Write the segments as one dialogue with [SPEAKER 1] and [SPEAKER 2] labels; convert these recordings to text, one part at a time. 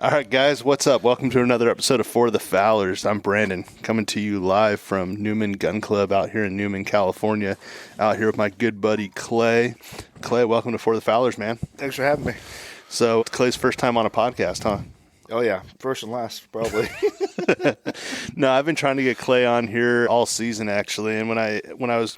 [SPEAKER 1] All right, guys, what's up? Welcome to another episode of For the Fowlers. I'm Brandon, coming to you live from Newman Gun Club out here in Newman, California. Out here with my good buddy, Clay. Clay, welcome to For the Fowlers, man.
[SPEAKER 2] Thanks for having me.
[SPEAKER 1] So, it's Clay's first time on a podcast, huh?
[SPEAKER 2] Oh, yeah. First and last, probably.
[SPEAKER 1] No, I've been trying to get Clay on here all season, actually. And when I was,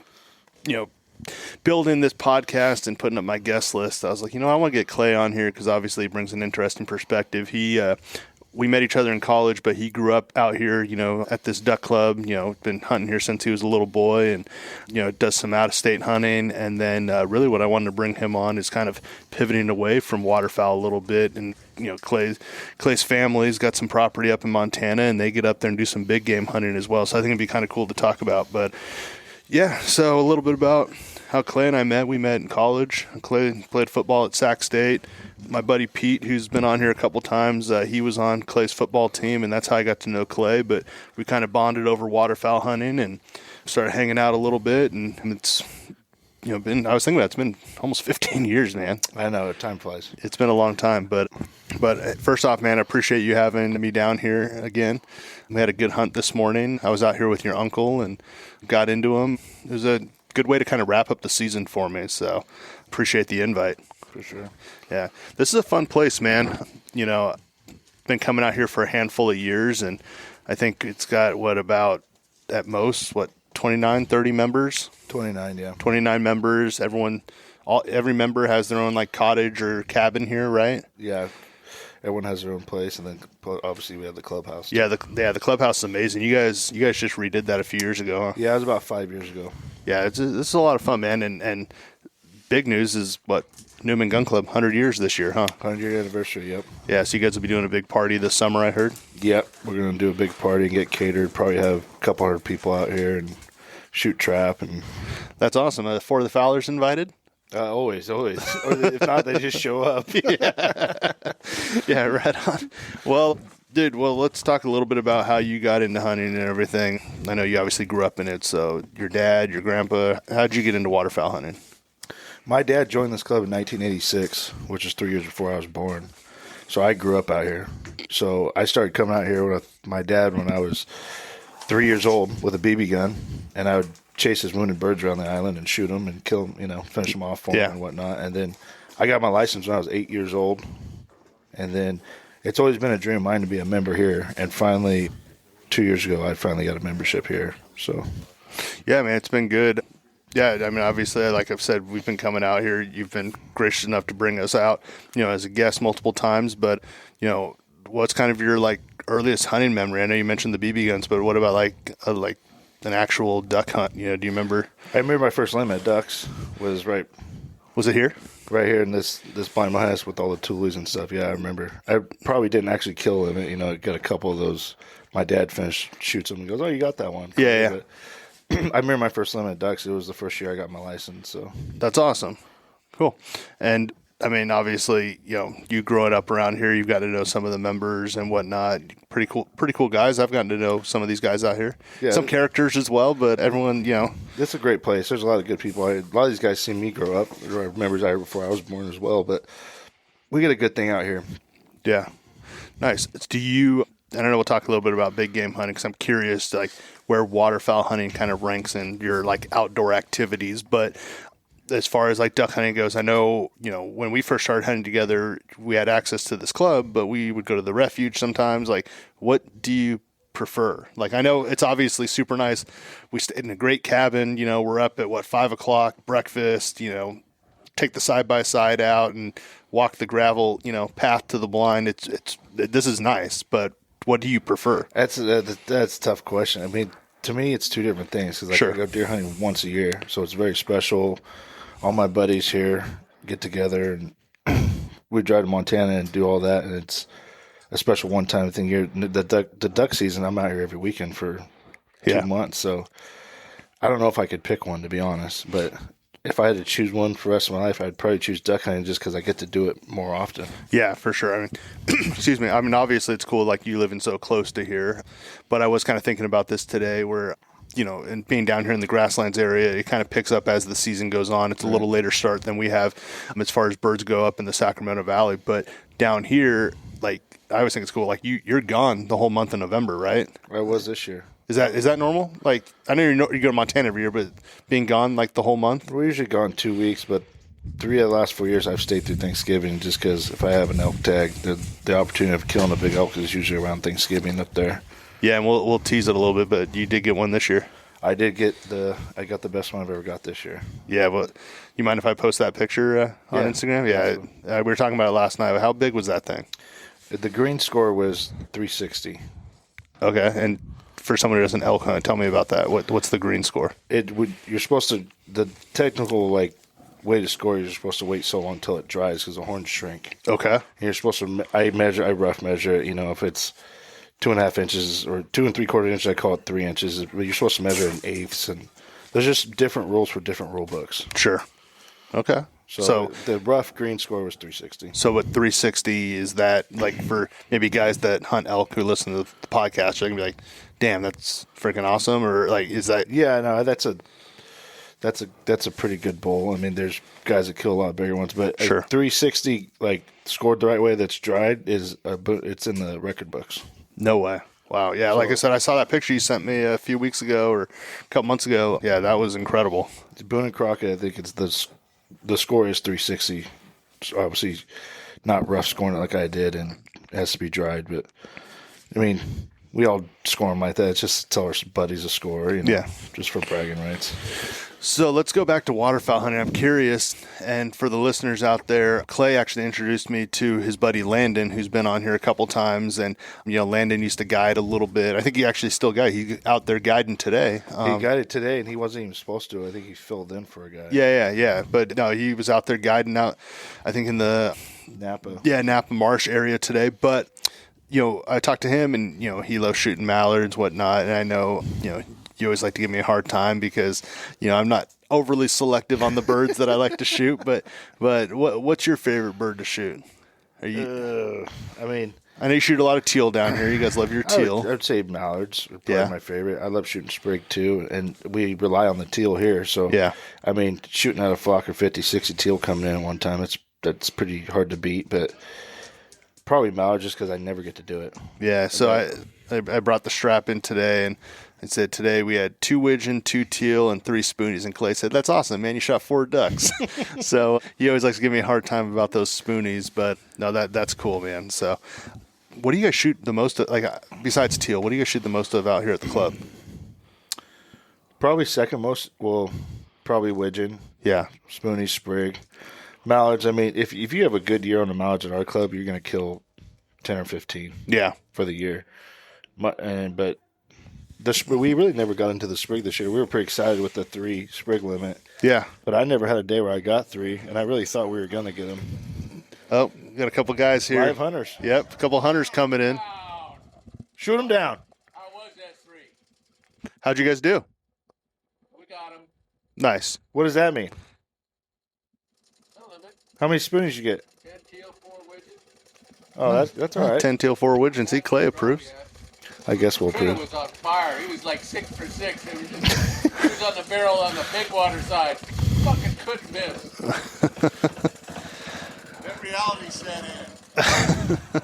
[SPEAKER 1] building this podcast and putting up my guest list, I was like, I want to get Clay on here because obviously he brings an interesting perspective. We met each other in college, but he grew up out here, at this duck club, been hunting here since he was a little boy and, does some out-of-state hunting. And then really what I wanted to bring him on is kind of pivoting away from waterfowl a little bit. And, Clay's family's got some property up in Montana and they get up there and do some big game hunting as well. So I think it'd be kind of cool to talk about. But yeah, so a little bit about how Clay and I met. We met in college. Clay played football at Sac State. My buddy Pete, who's been on here a couple times, he was on Clay's football team, and that's how I got to know Clay. But we kind of bonded over waterfowl hunting and started hanging out a little bit. And it's, I was thinking about it's been almost 15 years, man.
[SPEAKER 2] I know, time flies.
[SPEAKER 1] It's been a long time. But first off, man, I appreciate you having me down here again. We had a good hunt this morning. I was out here with your uncle and got into him. It was a good way to kind of wrap up the season for me, so appreciate the invite.
[SPEAKER 2] For sure.
[SPEAKER 1] Yeah. This is a fun place, man. Been coming out here for a handful of years, and I think it's got, at most, 29, 30 members?
[SPEAKER 2] 29, yeah.
[SPEAKER 1] 29 members. Every member has their own, cottage or cabin here, right?
[SPEAKER 2] Yeah. Everyone has their own place, and then obviously we have the clubhouse.
[SPEAKER 1] Yeah, the clubhouse is amazing. You guys just redid that a few years ago, huh?
[SPEAKER 2] Yeah, it was about 5 years ago.
[SPEAKER 1] Yeah, this is a lot of fun, man. And big news is Newman Gun Club, 100 years this year, huh?
[SPEAKER 2] 100-year anniversary, yep.
[SPEAKER 1] Yeah, so you guys will be doing a big party this summer, I heard.
[SPEAKER 2] Yep, we're going to do a big party and get catered. Probably have a couple hundred people out here and shoot trap. And
[SPEAKER 1] that's awesome. For the Fowlers invited?
[SPEAKER 2] Always. Or if not, they just show up.
[SPEAKER 1] Yeah, right on. Well, dude, let's talk a little bit about how you got into hunting and everything. I know you obviously grew up in it, so your dad, your grandpa, how'd you get into waterfowl hunting?
[SPEAKER 2] My dad joined this club in 1986, which is 3 years before I was born. So I grew up out here. So I started coming out here with my dad when I was 3 years old with a BB gun, and I would chase his wounded birds around the island and shoot them and kill them, finish them off for him and whatnot. And then I got my license when I was 8 years old. And then it's always been a dream of mine to be a member here. And finally, 2 years ago, I finally got a membership here. So,
[SPEAKER 1] yeah, man, it's been good. Yeah, I mean, obviously, like I've said, we've been coming out here. You've been gracious enough to bring us out, as a guest multiple times. But, what's kind of your, earliest hunting memory? I know you mentioned the BB guns, but what about, an actual duck hunt? Do you remember?
[SPEAKER 2] I remember my first limit ducks was right.
[SPEAKER 1] Was it here?
[SPEAKER 2] Right here in this blind my house with all the toolies and stuff. Yeah, I remember. I probably didn't actually kill him. Got a couple of those. My dad shoots them and goes, "Oh, you got that one."
[SPEAKER 1] Yeah.
[SPEAKER 2] But I remember my first limit ducks. It was the first year I got my license. So
[SPEAKER 1] that's awesome. Cool. And I mean, obviously, you growing up around here, you've got to know some of the members and whatnot. Pretty cool guys. I've gotten to know some of these guys out here. Yeah, some characters as well, but everyone,
[SPEAKER 2] It's a great place. There's a lot of good people. A lot of these guys see me grow up. There are members out here before I was born as well, but we get a good thing out here.
[SPEAKER 1] Yeah. Nice. I don't know, we'll talk a little bit about big game hunting because I'm curious, where waterfowl hunting kind of ranks in your, outdoor activities, but as far as duck hunting goes, I know, when we first started hunting together, we had access to this club, but we would go to the refuge sometimes. What do you prefer? I know it's obviously super nice. We stayed in a great cabin, we're up at 5:00, breakfast, take the side-by-side out and walk the gravel, path to the blind. This is nice, but what do you prefer?
[SPEAKER 2] That's a tough question. I mean, to me, it's two different things because I go deer hunting once a year, so it's very special. All my buddies here get together and we drive to Montana and do all that, and it's a special one-time thing here. The duck season, I'm out here every weekend for 2 months, so I don't know if I could pick one, to be honest. But if I had to choose one for the rest of my life, I'd probably choose duck hunting just because I get to do it more often.
[SPEAKER 1] Yeah, for sure. I mean, excuse me. I mean, obviously it's cool, you living so close to here, but I was kind of thinking about this today where and being down here in the grasslands area, it kind of picks up as the season goes on. It's a little later start than we have as far as birds go up in the Sacramento Valley. But down here, like, I always think it's cool. Like, you're gone the whole month of November, right?
[SPEAKER 2] I was this year.
[SPEAKER 1] Is that normal? Like, I know you go to Montana every year, but being gone like the whole month?
[SPEAKER 2] We're usually gone 2 weeks, but 3 of the last 4 years I've stayed through Thanksgiving just because if I have an elk tag, the opportunity of killing a big elk is usually around Thanksgiving up there.
[SPEAKER 1] Yeah, and we'll tease it a little bit, but you did get one this year.
[SPEAKER 2] I got the best one I've ever got this year.
[SPEAKER 1] Yeah, but you mind if I post that picture on Instagram? Yeah, we were talking about it last night. How big was that thing?
[SPEAKER 2] The green score was 360.
[SPEAKER 1] Okay, and for someone who doesn't elk hunt, tell me about that. What's the green score?
[SPEAKER 2] You're supposed to, the technical way to score, you're supposed to wait so long until it dries because the horns shrink.
[SPEAKER 1] Okay. And
[SPEAKER 2] you're supposed to, I rough measure it, if it's 2.5 inches or 2 3/4 inches, I call it 3 inches, but you're supposed to measure in eighths, and there's just different rules for different rule books.
[SPEAKER 1] Sure. Okay.
[SPEAKER 2] So the rough green score was 360.
[SPEAKER 1] So what 360 is that, like, for maybe guys that hunt elk who listen to the podcast, they're gonna be like, damn, that's freaking awesome, or like, is that?
[SPEAKER 2] Yeah, no, that's a pretty good bull. I mean, there's guys that kill a lot bigger ones, but
[SPEAKER 1] sure.
[SPEAKER 2] 360, like, scored the right way that's dried, it's in the record books.
[SPEAKER 1] No way. Wow. Yeah. So, like I said, I saw that picture you sent me a few weeks ago or a couple months ago. Yeah, that was incredible.
[SPEAKER 2] Boone and Crockett, I think it's the score is 360. So obviously not rough scoring it like I did, and it has to be dried. But, I mean, we all score them like that. It's just to tell our buddies a score, just for bragging rights.
[SPEAKER 1] So let's go back to waterfowl hunting. I'm curious, and for the listeners out there, Clay actually introduced me to his buddy Landon, who's been on here a couple times, and Landon used to guide a little bit. I think he actually still guides. He's out there guiding today.
[SPEAKER 2] He guided today, and he wasn't even supposed to. I think he filled in for a guy.
[SPEAKER 1] Yeah. But no, he was out there guiding out, I think in the Napa Marsh area today. But I talked to him, and he loves shooting mallards, whatnot, and I know you always like to give me a hard time because, I'm not overly selective on the birds that I like to shoot. But what's your favorite bird to shoot? I know you shoot a lot of teal down here. You guys love your teal.
[SPEAKER 2] I would say mallards are probably my favorite. I love shooting sprig too, and we rely on the teal here. So, shooting at a flock of 50, 60 teal coming in at one time, that's pretty hard to beat. But probably mallard just because I never get to do it.
[SPEAKER 1] Yeah, so I brought the strap in today, and I said today we had 2 wigeon, 2 teal, and 3 spoonies. And Clay said, "That's awesome, man! You shot 4 ducks." So he always likes to give me a hard time about those spoonies, but no, that's cool, man. So, what do you guys shoot the most of? Like, besides teal, what do you guys shoot the most of out here at the club?
[SPEAKER 2] Probably second most. Well, probably wigeon.
[SPEAKER 1] Yeah,
[SPEAKER 2] spoonies, sprig, mallards. I mean, if you have a good year on the mallards at our club, you're going to kill 10 or 15.
[SPEAKER 1] Yeah,
[SPEAKER 2] for the year. But we really never got into the sprig this year. We were pretty excited with the 3 sprig limit.
[SPEAKER 1] Yeah.
[SPEAKER 2] But I never had a day where I got 3, and I really thought we were going to get them.
[SPEAKER 1] Oh, got a couple guys here.
[SPEAKER 2] Live hunters.
[SPEAKER 1] Yep, a couple hunters coming in.
[SPEAKER 2] Shoot them down.
[SPEAKER 3] I was at 3.
[SPEAKER 1] How'd you guys do?
[SPEAKER 3] We got them.
[SPEAKER 1] Nice.
[SPEAKER 2] What does that mean?
[SPEAKER 3] No limit.
[SPEAKER 2] How many spoonies you get?
[SPEAKER 3] 10 teal, 4 widgets.
[SPEAKER 2] Oh, that's all right.
[SPEAKER 1] 10 teal, 4 widgeons. See, Clay approves.
[SPEAKER 2] I guess we'll
[SPEAKER 3] Taylor
[SPEAKER 2] prove.
[SPEAKER 3] was on fire. He was like 6 for 6. He was on the barrel on the big water side. Fucking couldn't miss. Then reality set in.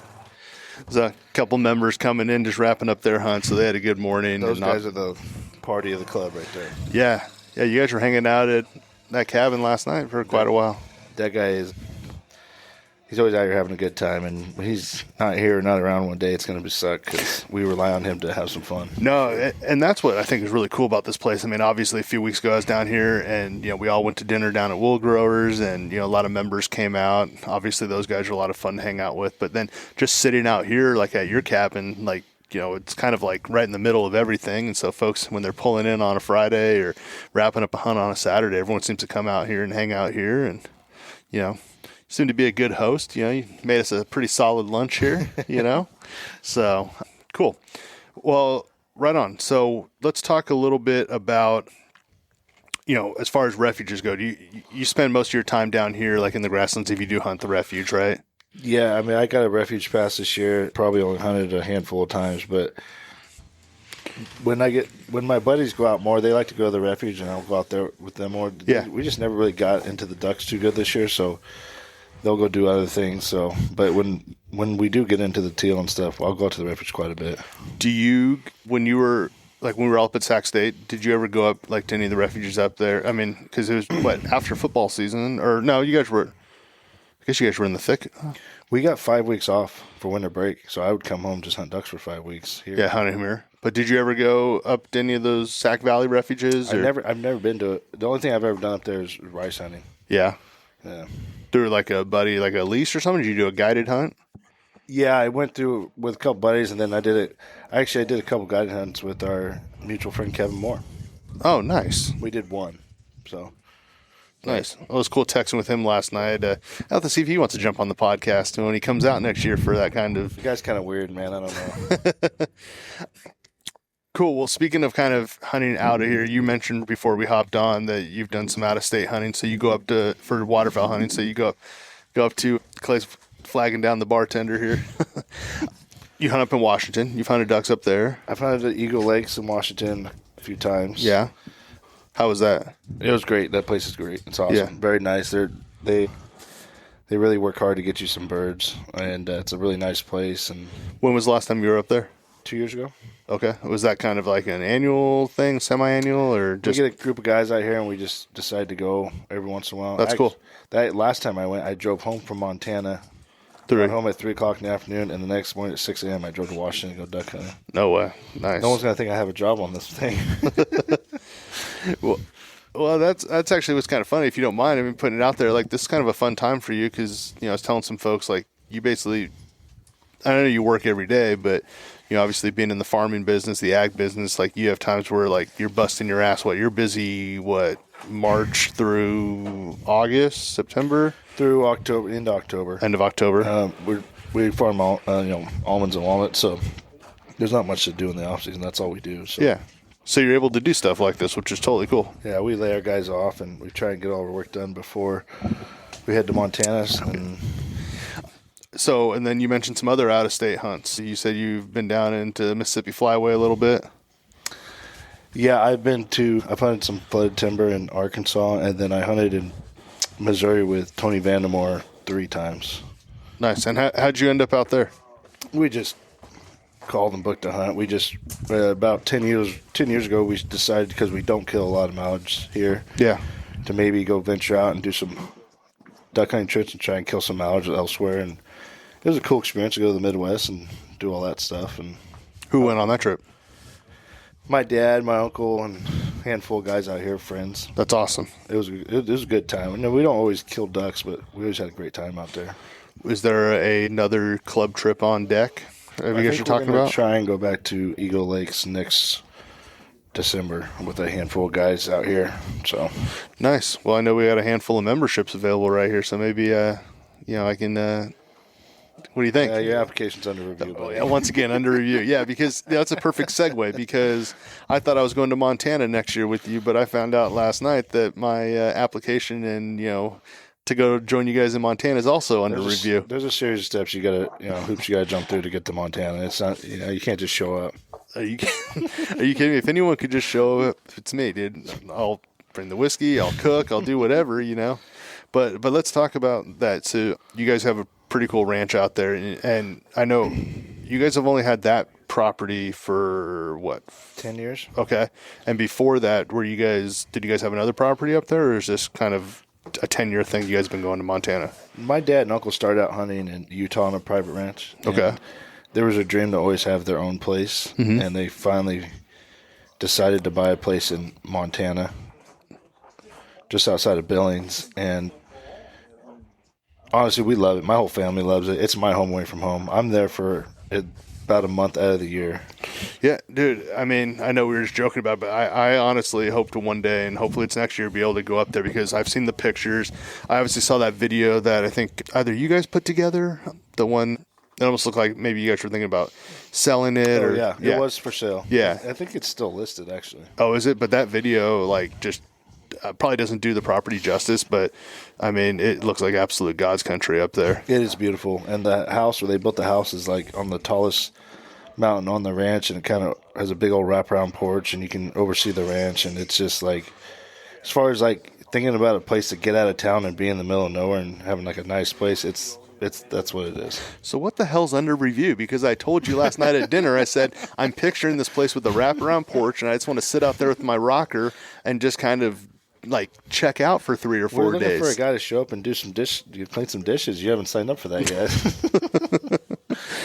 [SPEAKER 1] There's a couple members coming in, just wrapping up their hunt, so they had a good morning.
[SPEAKER 2] Those guys are the party of the club right there.
[SPEAKER 1] Yeah. You guys were hanging out at that cabin last night for quite a while.
[SPEAKER 2] That guy he's always out here having a good time, and when he's not here or not around one day, it's going to suck because we rely on him to have some fun.
[SPEAKER 1] No, and that's what I think is really cool about this place. I mean, obviously, a few weeks ago I was down here, and we all went to dinner down at Wool Growers, and a lot of members came out. Obviously, those guys are a lot of fun to hang out with. But then just sitting out here, like at your cabin, like it's kind of like right in the middle of everything. And so folks, when they're pulling in on a Friday or wrapping up a hunt on a Saturday, everyone seems to come out here and hang out here, and seem to be a good host. You made us a pretty solid lunch here, So, cool. Well, right on. So let's talk a little bit about, as far as refuges go. You spend most of your time down here, like in the grasslands, if you do hunt the refuge, right?
[SPEAKER 2] Yeah, I mean, I got a refuge pass this year. Probably only hunted a handful of times, but when my buddies go out more, they like to go to the refuge, and I'll go out there with them more.
[SPEAKER 1] Yeah.
[SPEAKER 2] We just never really got into the ducks too good this year, so they'll go do other things. So, but when we do get into the teal and stuff, I'll go out to the refuge quite a bit.
[SPEAKER 1] Do you, when we were up at Sac State, did you ever go up like to any of the refuges up there? I mean, because it was after football season, or no? I guess you guys were in the thick.
[SPEAKER 2] We got 5 weeks off for winter break, so I would come home just hunt ducks for 5 weeks here.
[SPEAKER 1] Yeah, hunting here. But did you ever go up to any of those Sac Valley refuges?
[SPEAKER 2] I've never been to it. The only thing I've ever done up there is rice hunting.
[SPEAKER 1] Yeah.
[SPEAKER 2] Yeah.
[SPEAKER 1] Through like a buddy, like a lease or something? Did you do a guided hunt?
[SPEAKER 2] Yeah, I went through with a couple buddies, and then I did a couple guided hunts with our mutual friend Kevin Moore.
[SPEAKER 1] Oh, nice.
[SPEAKER 2] We did one, so.
[SPEAKER 1] Nice. It was cool texting with him last night. I'll have to see if he wants to jump on the podcast when he comes out next year for that kind of...
[SPEAKER 2] The guy's kind of weird, man. I don't know.
[SPEAKER 1] Cool. Well, speaking of kind of hunting out of here, you mentioned before we hopped on that you've done some out-of-state hunting. So you go up for waterfowl hunting. So you go up to Clay's flagging down the bartender here. You hunt up in Washington. You've hunted ducks up there.
[SPEAKER 2] I've hunted at Eagle Lakes in Washington a few times.
[SPEAKER 1] Yeah. How was that?
[SPEAKER 2] It was great. That place is great. It's awesome.
[SPEAKER 1] Yeah.
[SPEAKER 2] Very nice. They really work hard to get you some birds, and it's a really nice place. And
[SPEAKER 1] When was the last time you were up there?
[SPEAKER 2] 2 years ago.
[SPEAKER 1] Okay. Was that kind of like an annual thing, semi-annual, or just...
[SPEAKER 2] We get a group of guys out here, and we just decide to go every once in a while.
[SPEAKER 1] That's cool.
[SPEAKER 2] That last time I went, I drove home from Montana. Got home at 3 o'clock in the afternoon, and the next morning at 6 a.m. I drove to Washington to go duck hunting.
[SPEAKER 1] No way. Nice.
[SPEAKER 2] No one's going to think I have a job on this thing.
[SPEAKER 1] Well, that's actually what's kind of funny, if you don't mind. I mean, putting it out there, like, this is kind of a fun time for you because, I was telling some folks, like, you basically, I know you work every day, but, obviously being in the farming business, the ag business, like, you have times where, like, you're busting your ass. You're busy, March through August, September?
[SPEAKER 2] Through October, into October.
[SPEAKER 1] End of October.
[SPEAKER 2] We farm almonds and walnuts, so there's not much to do in the off season. That's all we do. So.
[SPEAKER 1] Yeah. So you're able to do stuff like this, which is totally cool.
[SPEAKER 2] Yeah, we lay our guys off, and we try and get all our work done before we head to Montana.
[SPEAKER 1] And then you mentioned some other out-of-state hunts. You said you've been down into Mississippi Flyway a little bit.
[SPEAKER 2] Yeah, I've hunted some flooded timber in Arkansas, and then I hunted in Missouri with Tony Vandemore 3 times.
[SPEAKER 1] Nice. And how'd you end up out there?
[SPEAKER 2] We just called and booked a hunt. We just about 10 years ago, we decided, because we don't kill a lot of mallards here, to maybe go venture out and do some duck hunting trips and try and kill some mallards elsewhere. And it was a cool experience to go to the Midwest and do all that stuff. And
[SPEAKER 1] who went on that trip?
[SPEAKER 2] My dad, my uncle, and a handful of guys out here, friends.
[SPEAKER 1] That's awesome.
[SPEAKER 2] It was a good time. We don't always kill ducks, but we always had a great time out there.
[SPEAKER 1] Is there another club trip on deck? You guys are talking about?
[SPEAKER 2] Try and go back to Eagle Lakes next December with a handful of guys out here. So
[SPEAKER 1] nice. Well, I know we got a handful of memberships available right here, so maybe I can. What do you think?
[SPEAKER 2] Your application's under review.
[SPEAKER 1] Once again, under review. Yeah, because that's a perfect segue. Because I thought I was going to Montana next year with you, but I found out last night that my application and to go join you guys in Montana is also under review.
[SPEAKER 2] There's a series of steps you got to, hoops you got to jump through to get to Montana. It's not, you can't just show up.
[SPEAKER 1] Are you kidding me? If anyone could just show up, it's me, dude. I'll bring the whiskey, I'll cook, I'll do whatever, But let's talk about that. So you guys have a pretty cool ranch out there, and I know you guys have only had that property for
[SPEAKER 2] 10 years?
[SPEAKER 1] Okay. And before that, did you guys have another property up there, or is this kind of a 10-year thing you guys have been going to Montana?
[SPEAKER 2] My dad and uncle started out hunting in Utah on a private ranch.
[SPEAKER 1] Okay.
[SPEAKER 2] There was a dream to always have their own place, and they finally decided to buy a place in Montana, just outside of Billings. And honestly, we love it. My whole family loves it. It's my home away from home. I'm there for about a month out of the year.
[SPEAKER 1] Yeah, dude. I mean, I know we were just joking about it, but I honestly hope to one day, and hopefully it's next year, be able to go up there, because I've seen the pictures. I obviously saw that video that I think either you guys put together, the one that almost looked like maybe you guys were thinking about selling it.
[SPEAKER 2] It was for sale.
[SPEAKER 1] Yeah.
[SPEAKER 2] I think it's still listed, actually.
[SPEAKER 1] Oh, is it? But that video, just probably doesn't do the property justice, but I mean, it looks like absolute God's country up there.
[SPEAKER 2] It is beautiful. And the house where they built the house is on the tallest mountain on the ranch, and it kind of has a big old wraparound porch, and you can oversee the ranch. And it's just like, as far as like thinking about a place to get out of town and be in the middle of nowhere and having like a nice place, that's what it is.
[SPEAKER 1] So what the hell's under review? Because I told you last night at dinner, I said, I'm picturing this place with a wraparound porch, and I just want to sit out there with my rocker and just kind of like check out for 3 or 4
[SPEAKER 2] We're looking
[SPEAKER 1] days.
[SPEAKER 2] for a guy to show up and do some clean some dishes. You haven't signed up for that yet.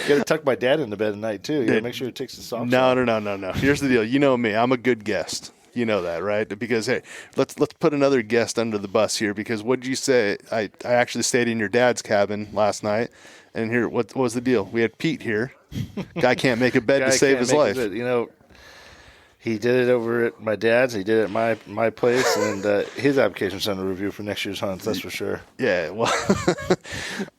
[SPEAKER 2] You got to tuck my dad into bed at night too. You got to make sure he takes his socks off.
[SPEAKER 1] No. Here's the deal. You know me. I'm a good guest. You know that, right? Because hey, let's put another guest under the bus here. Because what did you say? I actually stayed in your dad's cabin last night, and here what was the deal? We had Pete here. Guy can't make a bed to save his life.
[SPEAKER 2] You know, he did it over at my dad's. He did it at my place, and his application's under review for next year's hunts. That's for sure.
[SPEAKER 1] Yeah,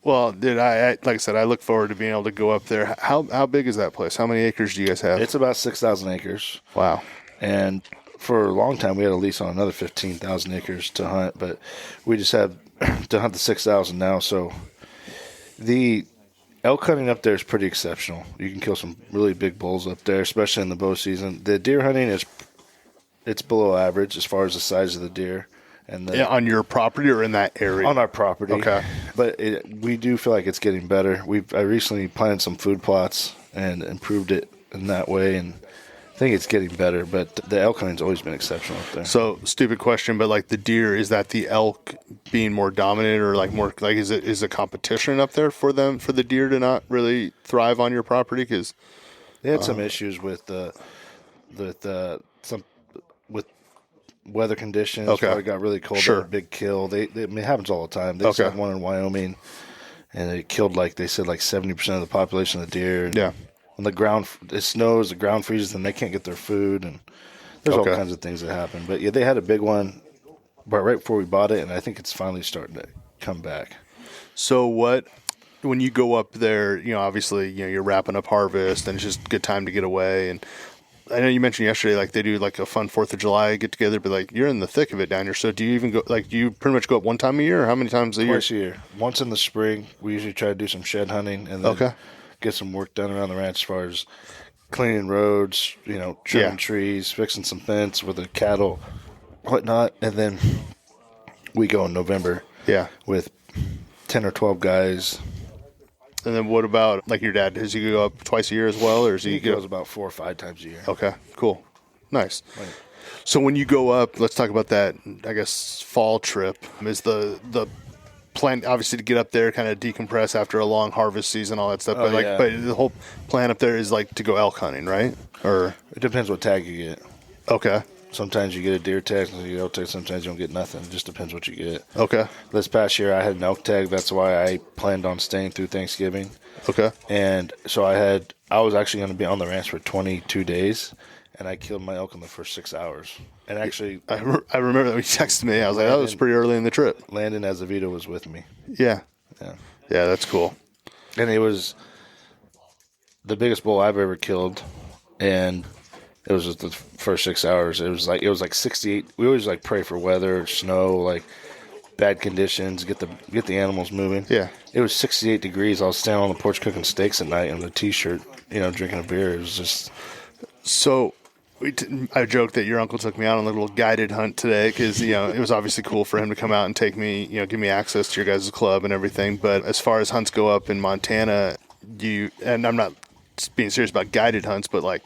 [SPEAKER 1] well, dude, I like I said, I look forward to being able to go up there. How big is that place? How many acres do you guys have?
[SPEAKER 2] It's about 6,000 acres.
[SPEAKER 1] Wow.
[SPEAKER 2] And for a long time, we had a lease on another 15,000 acres to hunt, but we just have to hunt the 6,000 now. So the elk hunting up there is pretty exceptional. You can kill some really big bulls up there, especially in the bow season. The deer hunting it's below average as far as the size of the deer. And
[SPEAKER 1] on your property or in that area?
[SPEAKER 2] On our property.
[SPEAKER 1] Okay.
[SPEAKER 2] But we do feel like it's getting better. I recently planted some food plots and improved it in that way, and I think it's getting better, but the elk hunting's always been exceptional up there.
[SPEAKER 1] So, stupid question, but like the deer, is that the elk being more dominant, or like more like is a competition up there for the deer to not really thrive on your property? Because
[SPEAKER 2] they had some issues with weather conditions.
[SPEAKER 1] Okay.
[SPEAKER 2] It got really cold.
[SPEAKER 1] Sure.
[SPEAKER 2] They had a big kill. It happens all the time. They just had one in Wyoming, and it killed they said 70% of the population of the deer.
[SPEAKER 1] Yeah.
[SPEAKER 2] When it snows, the ground freezes, and they can't get their food, and there's all kinds of things that happen. But yeah, they had a big one, but right before we bought it, and I think it's finally starting to come back.
[SPEAKER 1] So when you go up there, obviously, you're wrapping up harvest, and it's just a good time to get away. And I know you mentioned yesterday, like they do like a fun 4th of July get together, but like you're in the thick of it down here. So do you even go, like, do you pretty much go up one time a year, or how many times a year?
[SPEAKER 2] Twice a year. Once in the spring, we usually try to do some shed hunting, and then get some work done around the ranch as far as cleaning roads, trimming trees, fixing some fence with the cattle, whatnot. And then we go in November with 10 or 12 guys.
[SPEAKER 1] And then what about, like, your dad? Does he go up twice a year as well, or
[SPEAKER 2] he goes about 4 or 5 times a year?
[SPEAKER 1] Okay, cool. Nice.
[SPEAKER 2] Right.
[SPEAKER 1] So when you go up, let's talk about that, I guess, fall trip. Is the plan obviously to get up there, kind of decompress after a long harvest season, all that stuff. But the whole plan up there is like to go elk hunting, right? Or
[SPEAKER 2] it depends what tag you get.
[SPEAKER 1] Okay.
[SPEAKER 2] Sometimes you get a deer tag, sometimes you get elk tag, sometimes you don't get nothing. It just depends what you get.
[SPEAKER 1] Okay.
[SPEAKER 2] This past year I had an elk tag. That's why I planned on staying through Thanksgiving.
[SPEAKER 1] Okay.
[SPEAKER 2] And so I was actually going to be on the ranch for 22 days, and I killed my elk in the first 6 hours. And actually,
[SPEAKER 1] I remember that when you texted me. I was like, that was pretty early in the trip.
[SPEAKER 2] Landon Azevedo was with me.
[SPEAKER 1] Yeah, that's cool.
[SPEAKER 2] And it was the biggest bull I've ever killed, and it was just the first 6 hours. It was like 68. We always pray for weather, snow, bad conditions, get the animals moving.
[SPEAKER 1] Yeah.
[SPEAKER 2] It was 68 degrees. I was standing on the porch cooking steaks at night in a t-shirt, drinking a beer. It was just
[SPEAKER 1] so. I joked that your uncle took me out on a little guided hunt today because, it was obviously cool for him to come out and take me, give me access to your guys' club and everything. But as far as hunts go up in Montana, and I'm not being serious about guided hunts, but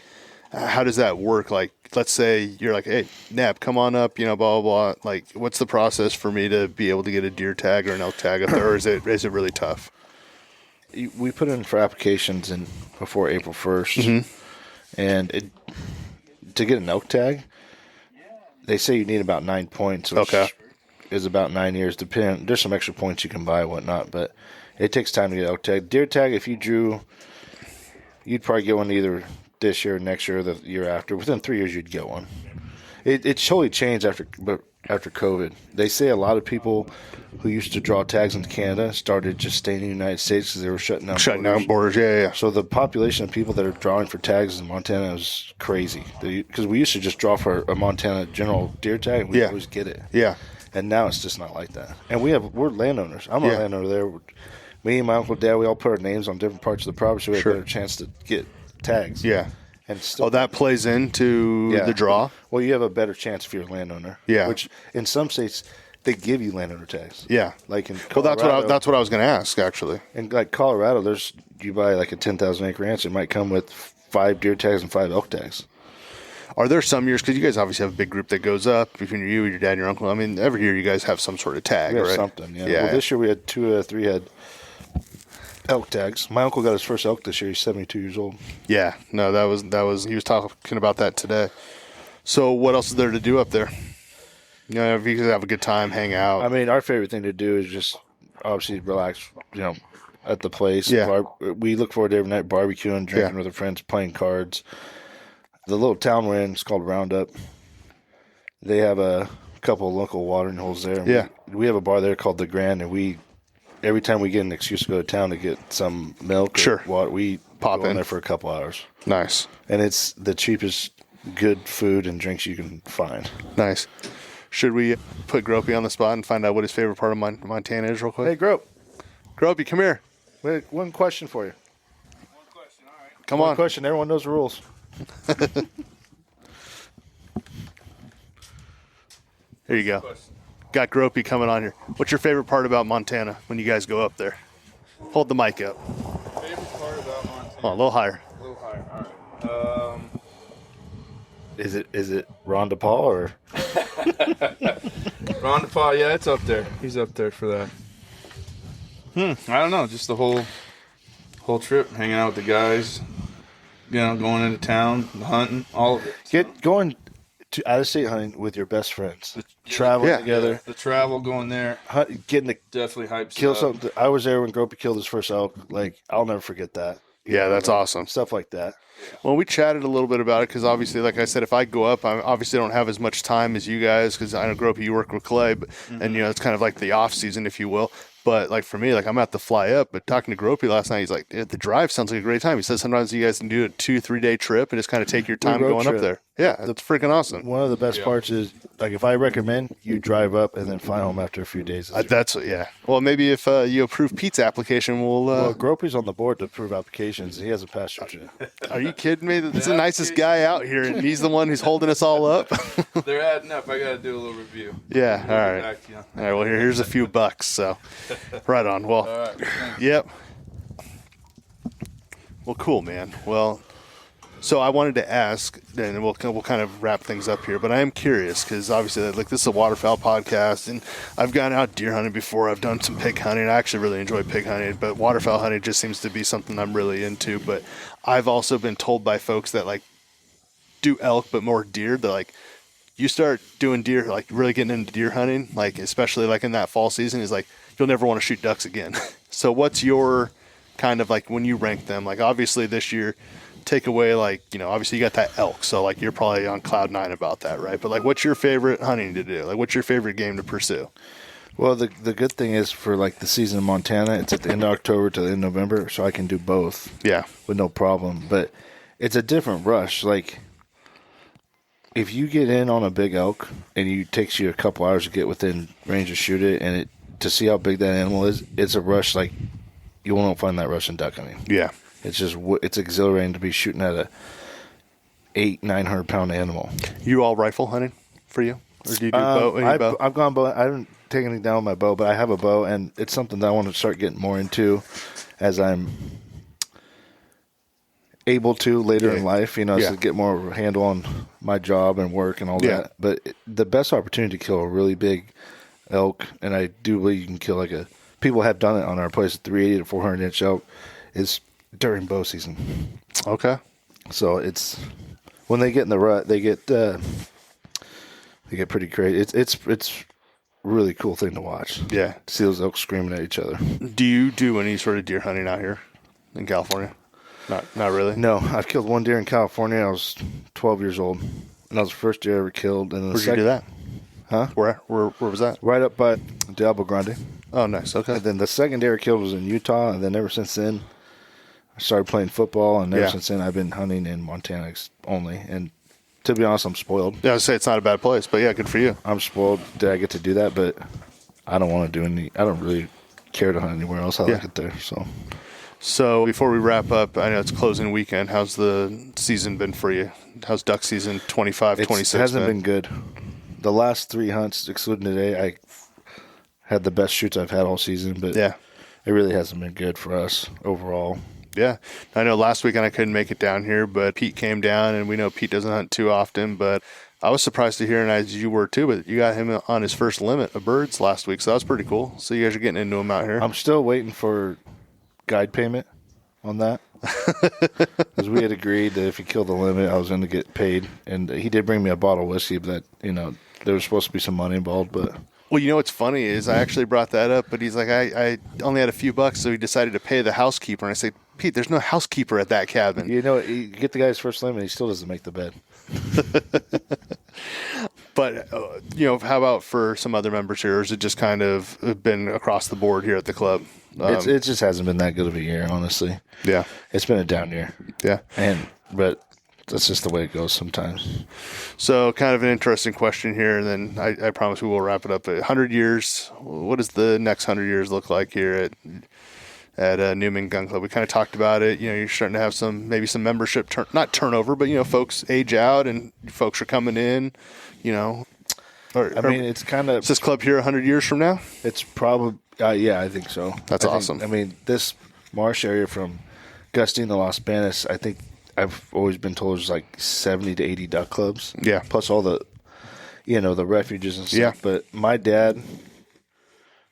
[SPEAKER 1] how does that work? Like, let's say you're like, hey, Nap, come on up, blah, blah, blah. Like, what's the process for me to be able to get a deer tag or an elk tag up there, or is it really tough?
[SPEAKER 2] We put in for applications before April 1st, and to get an elk tag, they say you need about 9 points, which is about 9 years. There's some extra points you can buy and whatnot, but it takes time to get elk tag. Deer tag, if you drew, you'd probably get one either this year, next year, or the year after. Within 3 years, you'd get one. It totally changed after COVID. They say a lot of people who used to draw tags in Canada started just staying in the United States because they were shutting down
[SPEAKER 1] borders. Yeah.
[SPEAKER 2] So the population of people that are drawing for tags in Montana is crazy. Because we used to just draw for a Montana general deer tag, and we'd always get it.
[SPEAKER 1] Yeah.
[SPEAKER 2] And now it's just not like that. And we're landowners. I'm a landowner there. Me and my uncle, dad, we all put our names on different parts of the property, so we have a better chance to get tags.
[SPEAKER 1] Yeah.
[SPEAKER 2] And still,
[SPEAKER 1] That plays into the draw?
[SPEAKER 2] Well, you have a better chance if you're a landowner.
[SPEAKER 1] Yeah.
[SPEAKER 2] Which in some states, they give you landowner tags.
[SPEAKER 1] Yeah.
[SPEAKER 2] Like in Colorado.
[SPEAKER 1] Well, that's what I was going to ask, actually.
[SPEAKER 2] In like Colorado, you buy like a 10,000 acre ranch, it might come with 5 deer tags and 5 elk tags.
[SPEAKER 1] Are there some years, because you guys obviously have a big group that goes up between you, your dad, and your uncle. I mean, every year you guys have some sort of tag,
[SPEAKER 2] We have
[SPEAKER 1] right?
[SPEAKER 2] something, yeah. Well, this year we had 2 3 had elk tags. My uncle got his first elk this year. He's 72 years old.
[SPEAKER 1] Yeah. No, that was he was talking about that today. So what else is there to do up there? You know, if you could have a good time, hang out.
[SPEAKER 2] I mean, our favorite thing to do is just obviously relax, at the place.
[SPEAKER 1] Yeah.
[SPEAKER 2] We look forward to every night barbecuing, drinking with our friends, playing cards. The little town we're in is called Roundup. They have a couple of local watering holes there.
[SPEAKER 1] Yeah.
[SPEAKER 2] We have a bar there called The Grand, and every time we get an excuse to go to town to get some milk or water, we
[SPEAKER 1] pop
[SPEAKER 2] go
[SPEAKER 1] in
[SPEAKER 2] there for a couple hours.
[SPEAKER 1] Nice.
[SPEAKER 2] And it's the cheapest good food and drinks you can find.
[SPEAKER 1] Nice. Should we put Gropey on the spot and find out what his favorite part of Montana is real quick?
[SPEAKER 2] Hey, Grope.
[SPEAKER 1] Gropey, come here.
[SPEAKER 2] Wait, one question for you.
[SPEAKER 3] One question, all right.
[SPEAKER 1] Come
[SPEAKER 2] One
[SPEAKER 1] on.
[SPEAKER 2] question. Everyone knows the rules.
[SPEAKER 1] There you go. Got Gropey coming on here. What's your favorite part about Montana when you guys go up there? Hold the mic up.
[SPEAKER 4] Favorite part about Montana?
[SPEAKER 1] Oh, a little higher.
[SPEAKER 4] A little higher. All right.
[SPEAKER 2] Is it Ron DePauw or?
[SPEAKER 4] Ron DePauw, yeah, it's up there. He's up there for that. I don't know. Just the whole trip, hanging out with the guys. Going into town, hunting, all of it.
[SPEAKER 2] Going to out of state hunting with your best friends, traveling together,
[SPEAKER 4] The travel, going there,
[SPEAKER 2] getting to
[SPEAKER 4] definitely hypes.
[SPEAKER 2] kill
[SPEAKER 4] it up.
[SPEAKER 2] something. I was there when Gropey killed his first elk. Like, I'll never forget that.
[SPEAKER 1] Yeah, that's awesome.
[SPEAKER 2] Stuff like that.
[SPEAKER 1] Well, we chatted a little bit about it because obviously, like I said, if I go up, I obviously don't have as much time as you guys because I know Gropey, you work with Clay, but, and it's kind of like the off season, if you will. But like for me, like I'm gonna have to fly up. But talking to Gropey last night, he's like, the drive sounds like a great time. He says sometimes you guys can do a 2-3 day trip and just kind of take your time
[SPEAKER 2] road
[SPEAKER 1] going
[SPEAKER 2] trip.
[SPEAKER 1] up there. Yeah, that's freaking awesome.
[SPEAKER 2] One of the best parts is, like, if I recommend you drive up and then fly home after a few days.
[SPEAKER 1] Well, maybe if you approve Pete's application, we'll.
[SPEAKER 2] Well, Gropey's on the board to approve applications. He hasn't passed yet.
[SPEAKER 1] Are you kidding me? That's the nicest guy out here, and he's the one who's holding us all up.
[SPEAKER 4] They're adding up. I got to do a little review.
[SPEAKER 1] Yeah. All
[SPEAKER 4] I'll
[SPEAKER 1] right.
[SPEAKER 4] get back to you.
[SPEAKER 1] All right. Well, here's a few bucks. So, right on. Well.
[SPEAKER 4] All right. Thanks.
[SPEAKER 1] Yep. Well, cool, man. Well, so I wanted to ask, and we'll kind of wrap things up here, but I am curious because obviously, like, this is a waterfowl podcast, and I've gone out deer hunting before. I've done some pig hunting. I actually really enjoy pig hunting, but waterfowl hunting just seems to be something I'm really into. But I've also been told by folks that, like, do elk, but more deer. They're like, you start doing deer, like really getting into deer hunting, like especially like in that fall season, is like you'll never want to shoot ducks again. So what's your kind of like when you rank them? Like obviously this year, take away like, obviously you got that elk, so like you're probably on cloud 9 about that, right? But like what's your favorite hunting to do? Like what's your favorite game to pursue?
[SPEAKER 2] Well, the good thing is for like the season in Montana, it's at the end of October to the end of November, so I can do both.
[SPEAKER 1] Yeah.
[SPEAKER 2] With no problem. But it's a different rush. Like, if you get in on a big elk and it takes you a couple hours to get within range to shoot it, and to see how big that animal is, it's a rush like you won't find that rush in duck hunting.
[SPEAKER 1] Yeah.
[SPEAKER 2] It's exhilarating to be shooting at a 800-900 pound animal.
[SPEAKER 1] You all rifle hunting for you? Or do you do bow?
[SPEAKER 2] I've gone bow. I haven't taken anything down with my bow, but I have a bow, and it's something that I want to start getting more into as I'm able to later in life, to get more handle on my job and work and all that. But the best opportunity to kill a really big elk, and I do believe you can kill people have done it on our place, 380 to 400 inch elk, is during bow season.
[SPEAKER 1] Okay.
[SPEAKER 2] So it's when they get in the rut, they get pretty crazy. It's a really cool thing to watch.
[SPEAKER 1] Yeah.
[SPEAKER 2] To see those elk screaming at each other.
[SPEAKER 1] Do you do any sort of deer hunting out here in California? Not really.
[SPEAKER 2] No, I've killed one deer in California. I was 12 years old, and that was the first deer I ever killed. And
[SPEAKER 1] Where'd you do that?
[SPEAKER 2] Huh?
[SPEAKER 1] Where was that?
[SPEAKER 2] Right up by Diablo Grande.
[SPEAKER 1] Oh, nice. Okay.
[SPEAKER 2] And then the second deer I killed was in Utah, and then ever since then, I started playing football, and ever since then, I've been hunting in Montana only. And to be honest, I'm spoiled.
[SPEAKER 1] Yeah, I would say it's not a bad place, but yeah, good for you.
[SPEAKER 2] I'm spoiled that I get to do that, but I don't want to do I don't really care to hunt anywhere else. I like it there, so.
[SPEAKER 1] So before we wrap up, I know it's closing weekend. How's the season been for you? How's duck season 25, 26
[SPEAKER 2] It hasn't been good. The last 3 hunts, excluding today, I had the best shoots I've had all season, but
[SPEAKER 1] Yeah.
[SPEAKER 2] it really hasn't been good for us overall.
[SPEAKER 1] Yeah. I know last weekend I couldn't make it down here, but Pete came down, and we know Pete doesn't hunt too often, but I was surprised to hear, and as you were too, but you got him on his first limit of birds last week, so that was pretty cool. So you guys are getting into him out here.
[SPEAKER 2] I'm still waiting for guide payment on that. Because we had agreed that if he killed the limit, I was going to get paid. And he did bring me a bottle of whiskey, but that, there was supposed to be some money involved, but...
[SPEAKER 1] Well, what's funny is I actually brought that up, but he's like, I only had a few bucks, so he decided to pay the housekeeper. And I said, Pete, there's no housekeeper at that cabin.
[SPEAKER 2] You get the guy's first limit, he still doesn't make the bed.
[SPEAKER 1] But, how about for some other members here? Or is it just kind of been across the board here at the club?
[SPEAKER 2] It just hasn't been that good of a year, honestly.
[SPEAKER 1] Yeah.
[SPEAKER 2] It's been a down year.
[SPEAKER 1] Yeah.
[SPEAKER 2] But that's just the way it goes sometimes.
[SPEAKER 1] So kind of an interesting question here, and then I promise we will wrap it up. 100 years, what does the next 100 years look like here at Newman Gun Club? We kind of talked about it. You're starting to have maybe some membership, not turnover, but, folks age out and folks are coming in,
[SPEAKER 2] it's kind of...
[SPEAKER 1] Is this club here 100 years from now?
[SPEAKER 2] It's probably... yeah, I think so.
[SPEAKER 1] That's awesome.
[SPEAKER 2] This marsh area from Gustine to Las Banas, I think I've always been told there's like 70 to 80 duck clubs.
[SPEAKER 1] Yeah.
[SPEAKER 2] Plus all the, the refuges and stuff.
[SPEAKER 1] Yeah.
[SPEAKER 2] But my dad,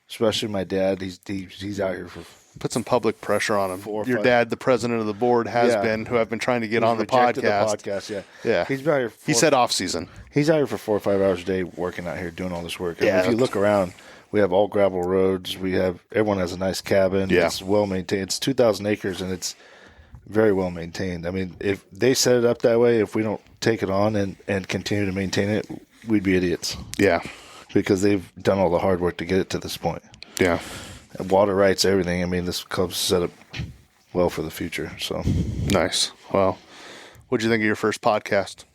[SPEAKER 2] especially my dad, he's out here for...
[SPEAKER 1] Put some public pressure on him.
[SPEAKER 2] 4 or
[SPEAKER 1] Your
[SPEAKER 2] 5.
[SPEAKER 1] dad, the president of the board, has been, who I've been trying to get on the podcast. Yeah.
[SPEAKER 2] He's been out here
[SPEAKER 1] He said off season.
[SPEAKER 2] He's out here for 4 or 5 hours a day working out here, doing all this work.
[SPEAKER 1] Yeah.
[SPEAKER 2] If you look around, we have all gravel roads. Everyone has a nice cabin.
[SPEAKER 1] Yeah.
[SPEAKER 2] It's well maintained. It's 2,000 acres, and it's very well maintained. If they set it up that way, if we don't take it on and continue to maintain it, we'd be idiots.
[SPEAKER 1] Yeah.
[SPEAKER 2] Because they've done all the hard work to get it to this point.
[SPEAKER 1] Yeah.
[SPEAKER 2] Water rights, everything. This club's set up well for the future. So
[SPEAKER 1] Nice. Well, what'd you think of your first podcast?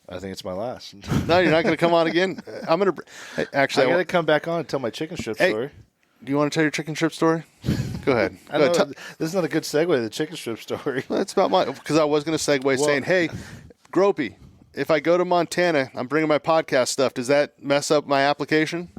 [SPEAKER 2] I think it's my last.
[SPEAKER 1] No, you're not going to come on again? I'm going to... Actually,
[SPEAKER 2] I got to come back on and tell my chicken strip story.
[SPEAKER 1] Do you want to tell your chicken strip story? Go ahead.
[SPEAKER 2] This is not a good segue to the chicken strip story.
[SPEAKER 1] That's about because I was going to segue saying, hey, Gropey, if I go to Montana, I'm bringing my podcast stuff. Does that mess up my application?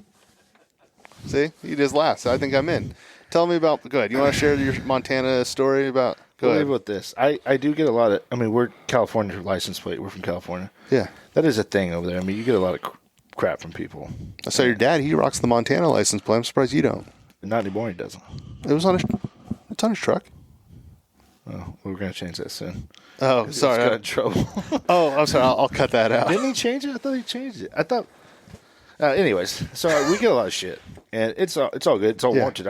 [SPEAKER 1] See? You just laughed. So I think I'm in. Tell me about... Go ahead. You want to share your Montana story about... Go ahead.
[SPEAKER 2] With this. I do get a lot of... we're California license plate. We're from California.
[SPEAKER 1] Yeah.
[SPEAKER 2] That is a thing over there. You get a lot of crap from people.
[SPEAKER 1] I saw your dad. He rocks the Montana license plate. I'm surprised you don't.
[SPEAKER 2] Not anymore, he doesn't.
[SPEAKER 1] It's on his truck.
[SPEAKER 2] Oh, we're going to change that soon.
[SPEAKER 1] Oh, sorry.
[SPEAKER 2] Got in trouble.
[SPEAKER 1] Oh, I'm sorry. I'll cut that out.
[SPEAKER 2] Didn't he change it? I thought he changed it. I thought... anyways, so we get a lot of shit. And it's all good. It's all warranted.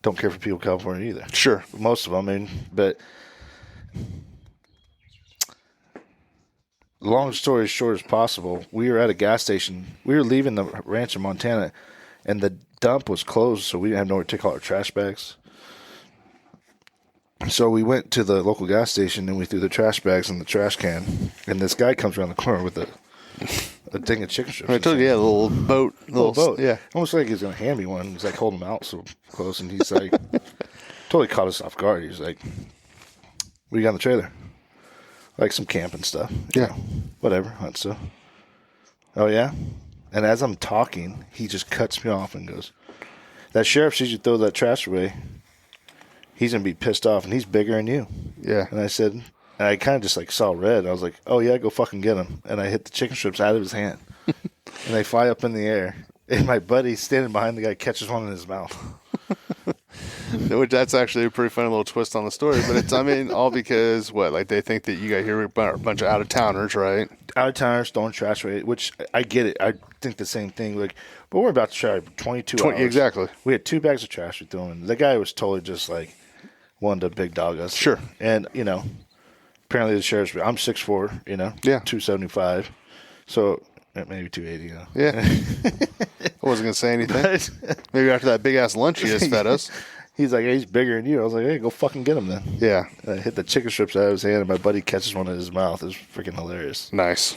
[SPEAKER 2] Don't care for people in California either.
[SPEAKER 1] Sure.
[SPEAKER 2] Most of them, but... Long story as short as possible, we were at a gas station. We were leaving the ranch in Montana, and the dump was closed, so we didn't have nowhere to take all our trash bags. So we went to the local gas station, and we threw the trash bags in the trash can. And this guy comes around the corner with a thing of chicken strips.
[SPEAKER 1] I told you, a little boat.
[SPEAKER 2] Little boat.
[SPEAKER 1] Yeah.
[SPEAKER 2] Almost like he's going to hand me one. He's like holding them out so close, and he's like, totally caught us off guard. He's like, what do you got in the trailer? Like some camping stuff.
[SPEAKER 1] Yeah.
[SPEAKER 2] Whatever, hunt stuff. Oh, yeah? And as I'm talking, he just cuts me off and goes, that sheriff sees you throw that trash away. He's going to be pissed off, and he's bigger than you.
[SPEAKER 1] Yeah.
[SPEAKER 2] And I said, and I kind of just saw red. I was like, oh, yeah, go fucking get him. And I hit the chicken strips out of his hand. And they fly up in the air. And my buddy standing behind the guy catches one in his mouth.
[SPEAKER 1] Which that's actually a pretty funny little twist on the story, but it's all because they think that you got here a bunch of out of towners, right?
[SPEAKER 2] Out of towners throwing trash away, which I get it. I think the same thing. But we're about to try 22 hours.
[SPEAKER 1] Exactly.
[SPEAKER 2] We had 2 bags of trash we threw in. The guy was totally just wanted to big dog us.
[SPEAKER 1] Sure.
[SPEAKER 2] And apparently the sheriff's. I'm 6'4",
[SPEAKER 1] Yeah.
[SPEAKER 2] 275, so maybe 280.
[SPEAKER 1] Yeah. I wasn't gonna say anything. Maybe after that big ass lunch you just fed us.
[SPEAKER 2] He's like, hey, he's bigger than you. I was like, hey, go fucking get him then.
[SPEAKER 1] Yeah.
[SPEAKER 2] I hit the chicken strips out of his hand, and my buddy catches one in his mouth. It was freaking hilarious.
[SPEAKER 1] Nice.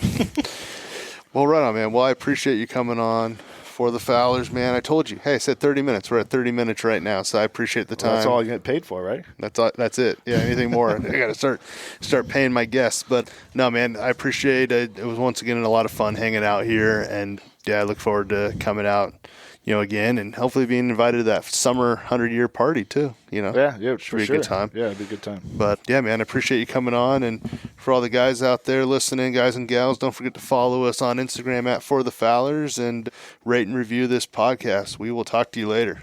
[SPEAKER 1] Well, right on, man. Well, I appreciate you coming on For the Fowlers, man. I told you. Hey, I said 30 minutes. We're at 30 minutes right now, so I appreciate the time.
[SPEAKER 2] Well, that's all you get paid for, right?
[SPEAKER 1] That's it. Yeah, anything more, I got to start paying my guests. But no, man, I appreciate it. It was once again a lot of fun hanging out here, and yeah, I look forward to coming out, again, and hopefully being invited to that summer 100-year party too.
[SPEAKER 2] Yeah,
[SPEAKER 1] should be a good time.
[SPEAKER 2] Yeah, it'd be a good time.
[SPEAKER 1] But yeah, man, I appreciate you coming on, and for all the guys out there listening, guys and gals, don't forget to follow us on Instagram @ForTheFowlers and rate and review this podcast. We will talk to you later.